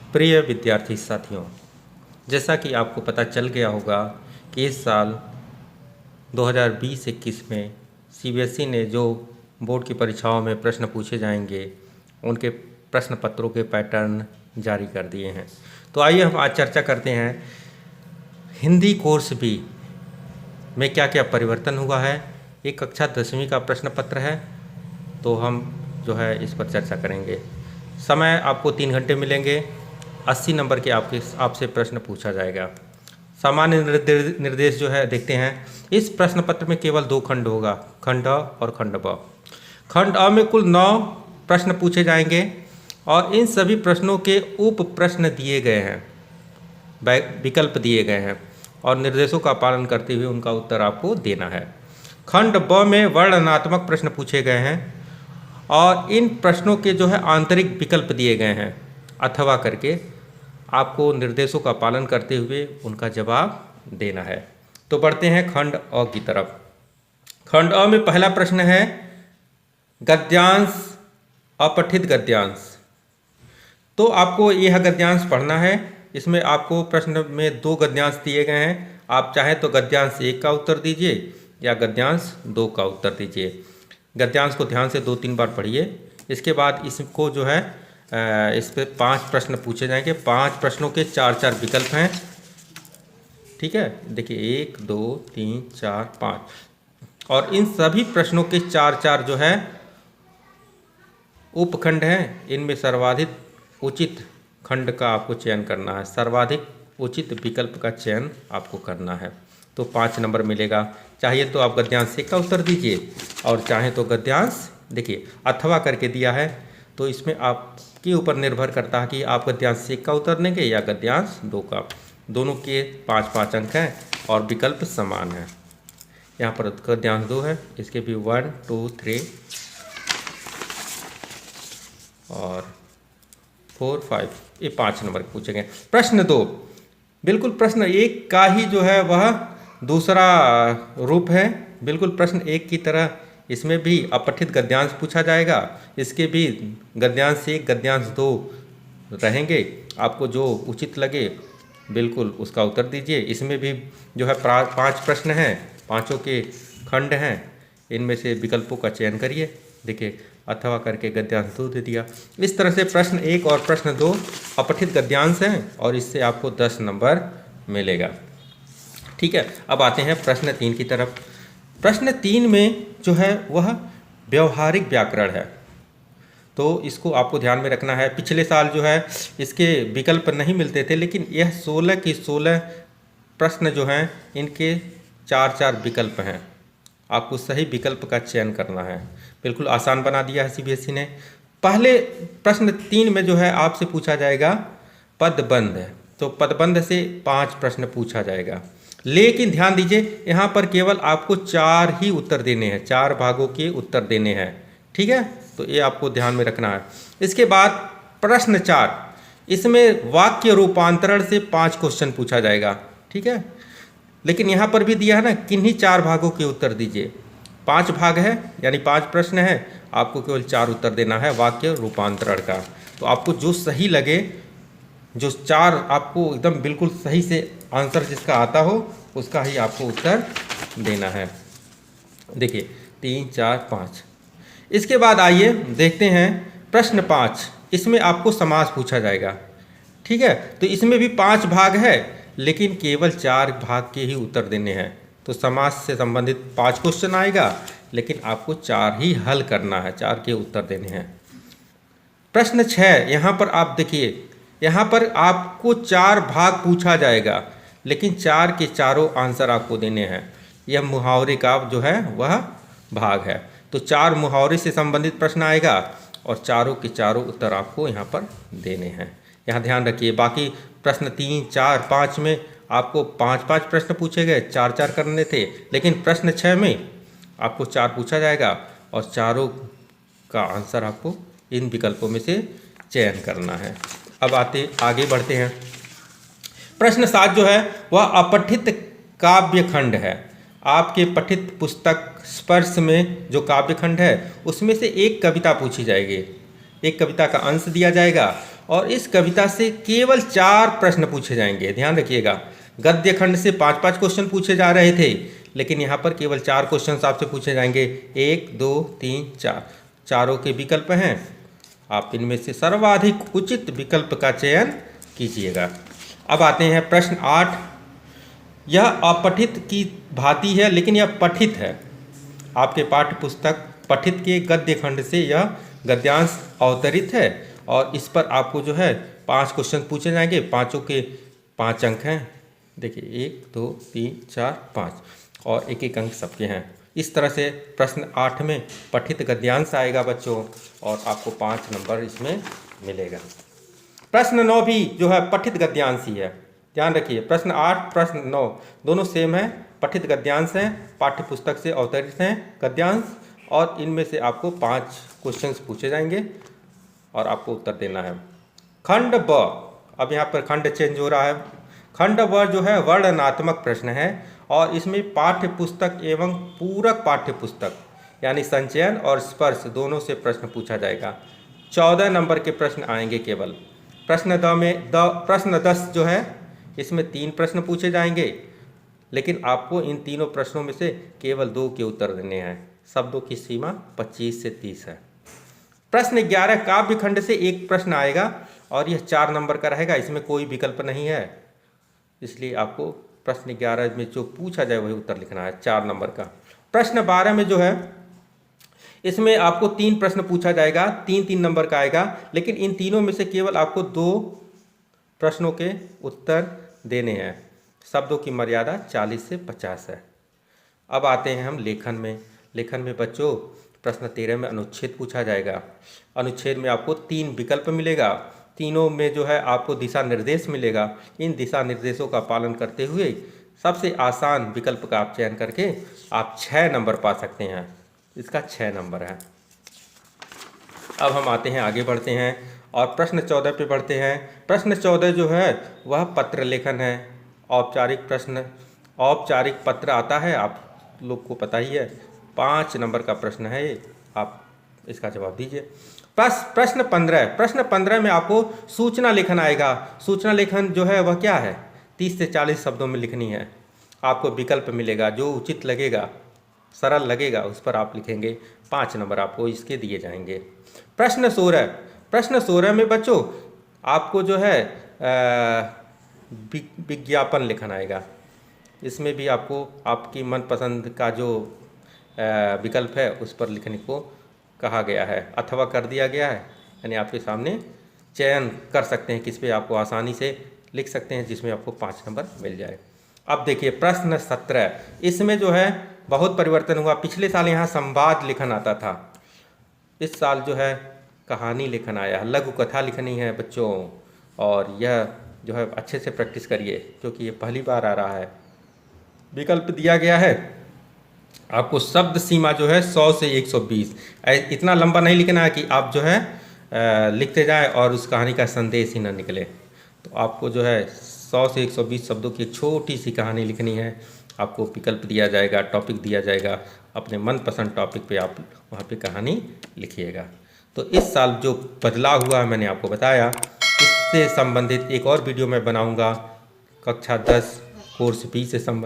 प्रिय विद्यार्थी साथियों, जैसा कि आपको पता चल गया होगा कि इस साल 2020-21 में सीबीएसई ने जो बोर्ड की परीक्षाओं में प्रश्न पूछे जाएंगे उनके प्रश्न पत्रों के पैटर्न जारी कर दिए हैं। तो आइए हम आज चर्चा करते हैं हिंदी कोर्स बी में क्या क्या परिवर्तन हुआ है। एक कक्षा 10वीं का प्रश्न पत्र है, तो हम जो है इस पर चर्चा करेंगे। समय आपको 3 घंटे मिलेंगे। 80 नंबर के आपसे प्रश्न पूछा जाएगा। सामान्य निर्देश जो है देखते हैं। इस प्रश्न पत्र में केवल 2 खंड होगा, खंड अ और खंड ब। खंड अ में कुल 9 प्रश्न पूछे जाएंगे और इन सभी प्रश्नों के उप प्रश्न दिए गए हैं, विकल्प दिए गए हैं और निर्देशों का पालन करते हुए उनका उत्तर आपको देना है। खंड ब में वर्णनात्मक प्रश्न पूछे गए हैं और इन प्रश्नों के जो है आंतरिक विकल्प दिए गए हैं अथवा करके आपको निर्देशों का पालन करते हुए उनका जवाब देना है। तो बढ़ते हैं खंड अ की तरफ। खंड अ में पहला प्रश्न है गद्यांश, अपठित गद्यांश। तो आपको यह गद्यांश पढ़ना है। इसमें आपको प्रश्न में 2 गद्यांश दिए गए हैं। आप चाहें तो गद्यांश 1 का उत्तर दीजिए या गद्यांश 2 का उत्तर दीजिए। गद्यांश को ध्यान से 2-3 बार पढ़िए। इसके बाद इसको जो है इस पर 5 प्रश्न पूछे जाएंगे। 5 प्रश्नों के 4-4 विकल्प हैं। ठीक है, देखिए 1 2 3 4 5 और इन सभी प्रश्नों के 4-4 जो है उपखंड हैं। इनमें सर्वाधिक उचित खंड का आपको चयन करना है, सर्वाधिक उचित विकल्प का चयन आपको करना है। तो 5 नंबर मिलेगा। चाहिए तो आप गद्यांश 1 का उत्तर दीजिए और चाहें तो गद्यांश, देखिए अथवा करके दिया है तो इसमें आपके ऊपर निर्भर करता है कि आप गद्यांश 1 का उत्तर देंगे या गद्यांश 2 का। दोनों के 5-5 अंक हैं और विकल्प समान है। यहाँ पर गद्यांश 2 है, इसके भी 1 2 3 और 4 5, ये 5 नंबर पूछे गए। प्रश्न 2 बिल्कुल प्रश्न 1 का ही जो है वह दूसरा रूप है। बिल्कुल प्रश्न 1 की तरह इसमें भी अपठित गद्यांश पूछा जाएगा। इसके भी गद्यांश 1 गद्यांश 2 रहेंगे। आपको जो उचित लगे बिल्कुल उसका उत्तर दीजिए। इसमें भी जो है 5 प्रश्न हैं, 5 के खंड हैं। इनमें से विकल्पों का चयन करिए। देखिए अथवा करके गद्यांश 2 दे दिया। इस तरह से प्रश्न 1 और प्रश्न 2 अपठित गद्यांश हैं और इससे आपको 10 नंबर मिलेगा। ठीक है, अब आते हैं प्रश्न 3 की तरफ। प्रश्न 3 में जो है वह व्यवहारिक व्याकरण है, तो इसको आपको ध्यान में रखना है। पिछले साल जो है इसके विकल्प नहीं मिलते थे, लेकिन यह 16 की 16 प्रश्न जो हैं इनके 4-4 विकल्प हैं। आपको सही विकल्प का चयन करना है। बिल्कुल आसान बना दिया है सीबीएसई ने। पहले प्रश्न 3 में जो है आपसे पूछा जाएगा पदबंध, तो पदबंध से 5 प्रश्न पूछा जाएगा। लेकिन ध्यान दीजिए यहाँ पर केवल आपको 4 ही उत्तर देने हैं, 4 भागों के उत्तर देने हैं। ठीक है, तो ये आपको ध्यान में रखना है। इसके बाद प्रश्न 4, इसमें वाक्य रूपांतरण से 5 क्वेश्चन पूछा जाएगा। ठीक है, लेकिन यहाँ पर भी दिया है ना, किन्हीं 4 भागों के उत्तर दीजिए। 5 भाग है यानी 5 प्रश्न है, आपको केवल 4 उत्तर देना है वाक्य रूपांतरण का। तो आपको जो सही लगे, जो 4 आपको एकदम बिल्कुल सही से आंसर जिसका आता हो उसका ही आपको उत्तर देना है। देखिए 3 4 5। इसके बाद आइए देखते हैं प्रश्न 5। इसमें आपको समास पूछा जाएगा। ठीक है, तो इसमें भी 5 भाग है लेकिन केवल 4 भाग के ही उत्तर देने हैं। तो समास से संबंधित 5 क्वेश्चन आएगा लेकिन आपको 4 ही हल करना है, 4 के उत्तर देने हैं। प्रश्न 6, यहाँ पर आप देखिए, यहाँ पर आपको 4 भाग पूछा जाएगा लेकिन 4 के चारों आंसर आपको देने हैं। यह मुहावरे का जो है वह भाग है। तो 4 मुहावरे से संबंधित प्रश्न आएगा और चारों के चारों उत्तर आपको यहाँ पर देने हैं। यहाँ ध्यान रखिए। बाकी प्रश्न 3 4 5 में आपको 5-5 प्रश्न पूछे गए, 4-4 करने थे, लेकिन प्रश्न 6 में आपको 4 पूछा जाएगा और चारों का आंसर आपको इन विकल्पों में से चयन करना है। अब आगे बढ़ते हैं। प्रश्न 7 जो है वह अपठित काव्य खंड है। आपके पठित पुस्तक स्पर्श में जो काव्य खंड है उसमें से एक कविता पूछी जाएगी। एक कविता का अंश दिया जाएगा और इस कविता से केवल 4 प्रश्न पूछे जाएंगे। ध्यान रखिएगा, गद्य खंड से 5-5 क्वेश्चन पूछे जा रहे थे, लेकिन यहाँ पर केवल 4 क्वेश्चन आपसे पूछे जाएंगे। 1 2 3 4, चारों के विकल्प हैं। आप इनमें से सर्वाधिक उचित विकल्प का चयन कीजिएगा। अब आते हैं प्रश्न 8। यह अपठित की भांति है, लेकिन यह पठित है। आपके पाठ्य पुस्तक पठित के गद्य खंड से यह गद्यांश अवतरित है और इस पर आपको जो है 5 क्वेश्चन पूछे जाएंगे। पाँचों के 5 अंक हैं। देखिए 1 2 3 4 5 और 1-1 अंक सबके हैं। इस तरह से प्रश्न 8 में पठित गद्यांश आएगा बच्चों, और आपको 5 नंबर इसमें मिलेगा। प्रश्न 9 भी जो है पठित गद्यांश ही है। ध्यान रखिए, प्रश्न 8 प्रश्न 9 दोनों सेम है, पठित गद्यांश हैं, पाठ्य पुस्तक से अवतरित हैं गद्यांश, और इनमें से आपको 5 क्वेश्चंस पूछे जाएंगे और आपको उत्तर देना है। खंड ब, अब यहाँ पर खंड चेंज हो रहा है। खंड ब जो है वर्णनात्मक प्रश्न है और इसमें पाठ्य पुस्तक एवं पूरक पाठ्य पुस्तक यानी संचयन और स्पर्श दोनों से प्रश्न पूछा जाएगा। 14 नंबर के प्रश्न आएंगे केवल। प्रश्न प्रश्न 10 जो है इसमें 3 प्रश्न पूछे जाएंगे, लेकिन आपको इन तीनों प्रश्नों में से केवल 2 के उत्तर देने हैं। शब्दों की सीमा 25 से 30 है। प्रश्न 11 काव्य खंड से 1 प्रश्न आएगा और यह 4 नंबर का रहेगा, इसमें कोई विकल्प नहीं है, इसलिए आपको प्रश्न 11 में जो पूछा जाए वही उत्तर लिखना है, 4 नंबर का। प्रश्न 12 में जो है इसमें आपको 3 प्रश्न पूछा जाएगा, 3-3 नंबर का आएगा, लेकिन इन तीनों में से केवल आपको 2 प्रश्नों के उत्तर देने हैं। शब्दों की मर्यादा 40 से 50 है। अब आते हैं हम लेखन में। लेखन में बच्चों प्रश्न 13 में अनुच्छेद पूछा जाएगा। अनुच्छेद में आपको 3 विकल्प मिलेगा, तीनों में जो है आपको दिशा निर्देश मिलेगा। इन दिशा निर्देशों का पालन करते हुए सबसे आसान विकल्प का आप चयन करके आप 6 नंबर पा सकते हैं। इसका 6 नंबर है। अब हम आते हैं, आगे बढ़ते हैं और प्रश्न 14 पे बढ़ते हैं। प्रश्न 14 जो है वह पत्र लेखन है। औपचारिक प्रश्न, औपचारिक पत्र आता है, आप लोग को पता ही है। 5 नंबर का प्रश्न है ये, आप इसका जवाब दीजिए। प्रश्न 15 में आपको सूचना लेखन आएगा। सूचना लेखन जो है वह क्या है, 30 से 40 शब्दों में लिखनी है। आपको विकल्प मिलेगा, जो उचित लगेगा, सरल लगेगा, उस पर आप लिखेंगे। 5 नंबर आपको इसके दिए जाएंगे। प्रश्न 16 में बच्चों आपको जो है विज्ञापन लेखन आएगा। इसमें भी आपको आपकी मनपसंद का जो विकल्प है उस पर लिखने को कहा गया है अथवा कर दिया गया है, यानी आपके सामने चयन कर सकते हैं किस पे आपको आसानी से लिख सकते हैं, जिसमें आपको 5 नंबर मिल जाए। अब देखिए प्रश्न 17, इसमें जो है बहुत परिवर्तन हुआ। पिछले साल यहाँ संवाद लेखन आता था, इस साल जो है कहानी लेखन आया, लघु कथा लिखनी है बच्चों, और यह जो है अच्छे से प्रैक्टिस करिए क्योंकि ये पहली बार आ रहा है। विकल्प दिया गया है आपको, शब्द सीमा जो है 100 से 120। इतना लंबा नहीं लिखना है कि आप जो है लिखते जाएं और उस कहानी का संदेश ही ना निकले। तो आपको जो है 100 से 120 शब्दों की एक छोटी सी कहानी लिखनी है। आपको विकल्प दिया जाएगा, टॉपिक दिया जाएगा, अपने मनपसंद टॉपिक पे आप वहाँ पे कहानी लिखिएगा। तो इस साल जो बदलाव हुआ है मैंने आपको बताया, इससे संबंधित एक और वीडियो मैं बनाऊँगा। कक्षा 10 कोर्स बी से संबंधित।